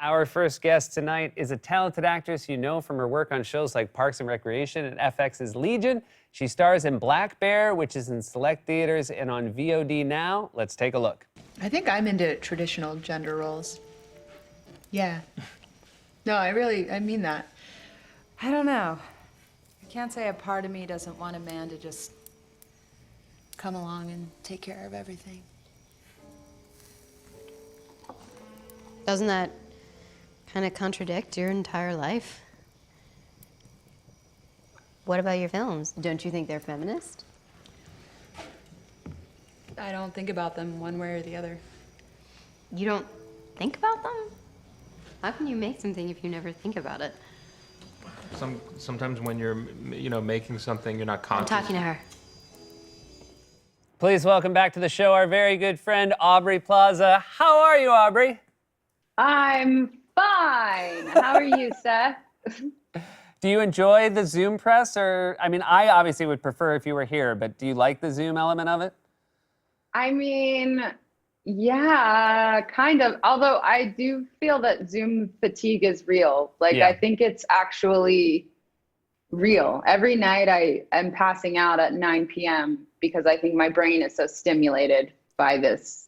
Our first guest tonight is a talented actress you know from her work on shows like Parks and Recreation and FX's Legion. She stars in Black Bear, which is in select theaters and on VOD now. Let's take a look. I think I'm into traditional gender roles. Yeah. No, I mean that. I don't know. I can't say a part of me doesn't want a man to just come along and take care of everything. Doesn't that kind of contradict your entire life? What about your films? Don't you think they're feminist? I don't think about them one way or the other. You don't think about them? How can you make something if you never think about it? Sometimes when you're, making something, you're not conscious. I'm talking to her. Please welcome back to the show our very good friend, Aubrey Plaza. How are you, Aubrey? I'm fine. How are you, Seth? Do you enjoy the Zoom press? I obviously would prefer if you were here, but do you like the Zoom element of it? I mean, yeah, kind of. Although I do feel that Zoom fatigue is real. I think it's actually real. Every night I am passing out at 9 p.m. because I think my brain is so stimulated by this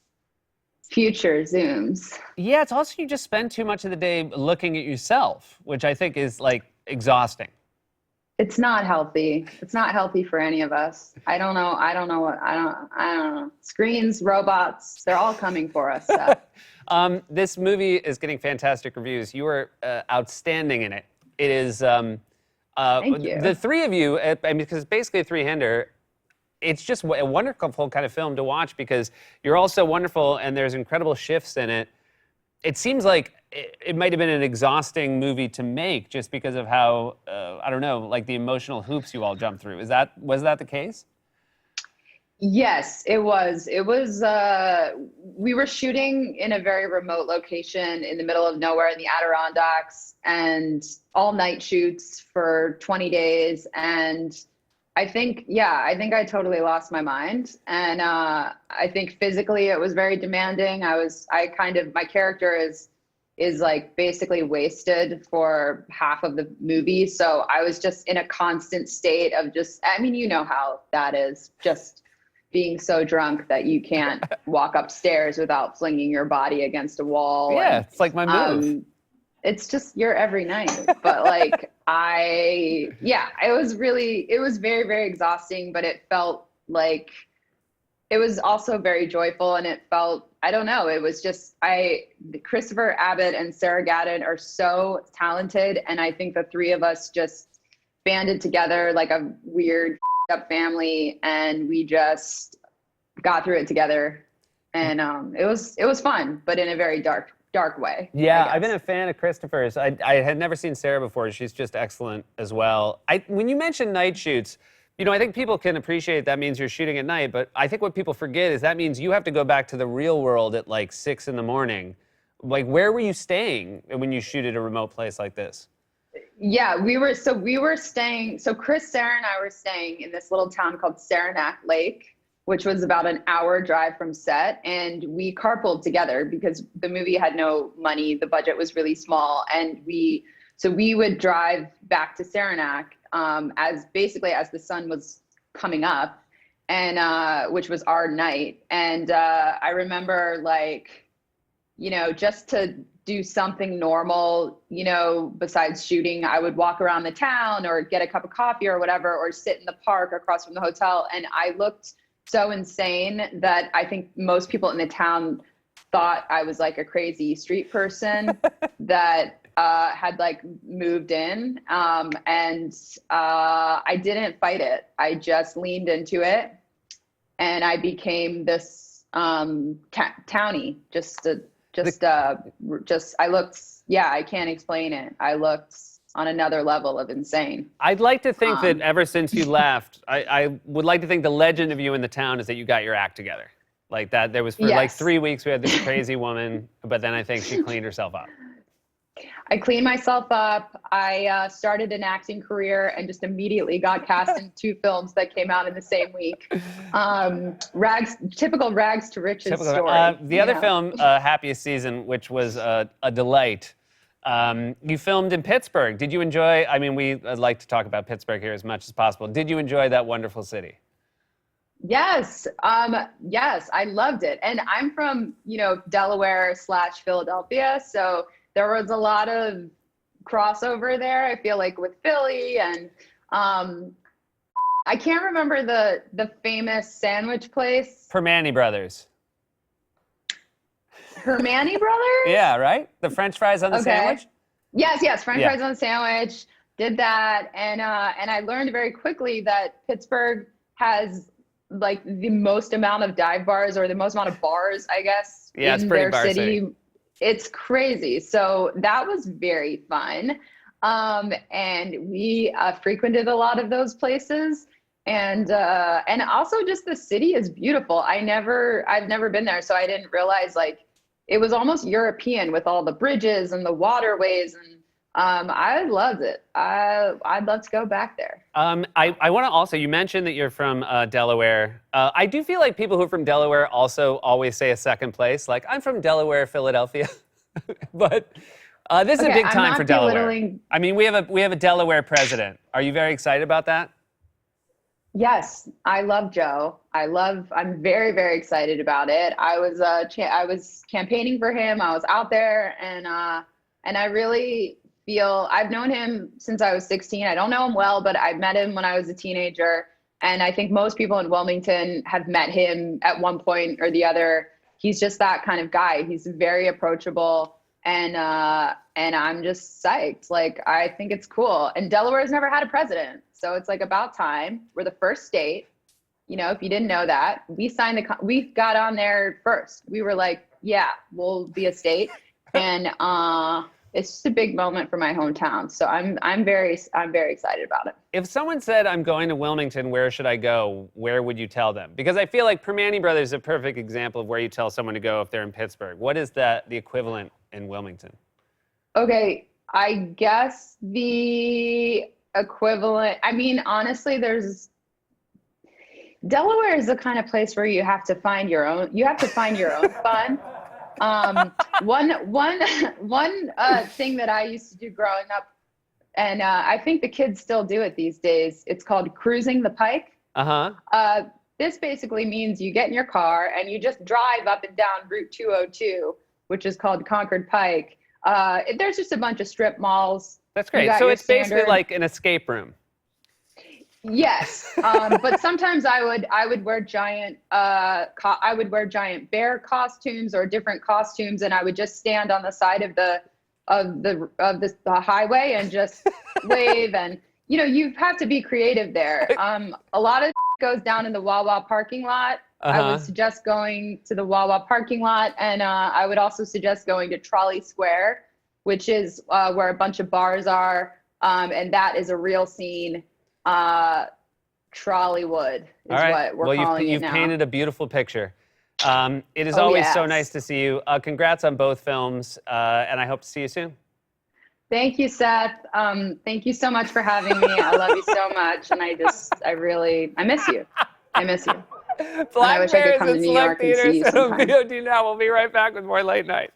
future Zooms. Yeah, it's also you just spend too much of the day looking at yourself, which I think is exhausting. It's not healthy. It's not healthy for any of us. I don't know. Screens, robots, they're all coming for us, Seth. This movie is getting fantastic reviews. You were outstanding in it. It is, Thank you. The three of you, because it's basically a three-hander, it's just a wonderful kind of film to watch because you're all so wonderful and there's incredible shifts in it. It seems like it might have been an exhausting movie to make just because of how, the emotional hoops you all jumped through. Was that the case? Yes, it was. We were shooting in a very remote location in the middle of nowhere in the Adirondacks and all night shoots for 20 days. And I think I totally lost my mind. And I think physically it was very demanding. My character is basically wasted for half of the movie. So I was just in a constant state of you know how that is, just being so drunk that you can't walk upstairs without flinging your body against a wall. Yeah, it's like my move. It's just your every night. But it was very, very exhausting, but it felt like it was also very joyful. And it felt, I don't know, it was just, Christopher Abbott and Sarah Gadon are so talented. And I think the three of us just banded together like a weird up family, and we just got through it together. And it was fun, but in a very dark way. Yeah, I've been a fan of Christopher's. I had never seen Sarah before. She's just excellent as well. When you mention night shoots, I think people can appreciate that means you're shooting at night, but I think what people forget is that means you have to go back to the real world at 6 a.m. Where were you staying when you shoot at a remote place like this? Yeah, we were staying, so Chris, Sarah, and I were staying in this little town called Saranac Lake, which was about an hour drive from set. And we carpooled together because the movie had no money. The budget was really small. And we would drive back to Saranac as the sun was coming up, and which was our night. And I remember just to do something normal, besides shooting, I would walk around the town or get a cup of coffee or whatever, or sit in the park across from the hotel. And I looked so insane that I think most people in the town thought I was a crazy street person that had moved in. And I didn't fight it. I just leaned into it, and I became this townie. I looked, I can't explain it. I looked on another level of insane. I'd like to think that ever since you left, I would like to think the legend of you in the town is that you got your act together. There was for 3 weeks we had this crazy woman, but then I think she cleaned herself up. I cleaned myself up. I started an acting career and just immediately got cast in 2 films that came out in the same week. Typical rags to riches story. The other film, Happiest Season, which was a delight. You filmed in Pittsburgh. Did you enjoy? I mean, we like to talk about Pittsburgh here as much as possible. Did you enjoy that wonderful city? Yes. Yes, I loved it. And I'm from, Delaware / Philadelphia. So there was a lot of crossover there, I feel like, with Philly. And I can't remember the famous sandwich place. Permane Brothers. Hermani Brothers? Yeah, right? The French fries on the sandwich? Yes. French Yeah. fries on the sandwich. Did that. And I learned very quickly that Pittsburgh has like the most amount of dive bars, or the most amount of bars, I guess, Yeah, it's in pretty their bar city. city. It's crazy. So that was very fun. And we frequented a lot of those places. And also just the city is beautiful. I've never been there, so I didn't realize like it was almost European with all the bridges and the waterways, and I loved it. I'd love to go back there. I want to also, you mentioned that you're from Delaware. I do feel like people who are from Delaware also always say a second place. Like, I'm from Delaware, Philadelphia. But this is a Okay, big I'm time not for Delaware. belittling- I mean, we have a Delaware president. Are you very excited about that? Yes, I love Joe. I'm very, very excited about it. I was campaigning for him. I was out there, and I really feel I've known him since I was 16. I don't know him well, but I met him when I was a teenager. And I think most people in Wilmington have met him at one point or the other. He's just that kind of guy. He's very approachable, and I'm just psyched. Like, I think it's cool. And Delaware's never had a president, so it's like about time. We're the first state. If you didn't know that, we got on there first. We were like, yeah, we'll be a state, and it's just a big moment for my hometown. So I'm very excited about it. If someone said, I'm going to Wilmington, where should I go? Where would you tell them? Because I feel like Permane Brothers is a perfect example of where you tell someone to go if they're in Pittsburgh. What is the equivalent in Wilmington? Okay, I guess the equivalent, I mean, honestly, Delaware is the kind of place where you have to find your own fun. One thing that I used to do growing up, and I think the kids still do it these days, it's called cruising the pike. Uh-huh. This basically means you get in your car and you just drive up and down Route 202, which is called Concord Pike. There's just a bunch of strip malls. That's You great. got So your it's basically standard- like an escape room. Yes, but sometimes I would wear giant bear costumes or different costumes, and I would just stand on the side of the highway and just wave. And you have to be creative there. A lot of goes down in the Wawa parking lot. I would suggest going to the Wawa parking lot, and I would also suggest going to Trolley Square, which is where a bunch of bars are, and that is a real scene. Trolleywood is All right. what we're calling you've it now. painted a beautiful picture. It is Oh, always so yes. nice to see you. Congrats on both films, and I hope to see you soon. Thank you, Seth. Thank you so much for having me. I love you so much, and I miss you. I miss you. Black wish I could Bears come to at New Select York and see you Theaters and on sometime. VOD now. We'll be right back with more Late Night.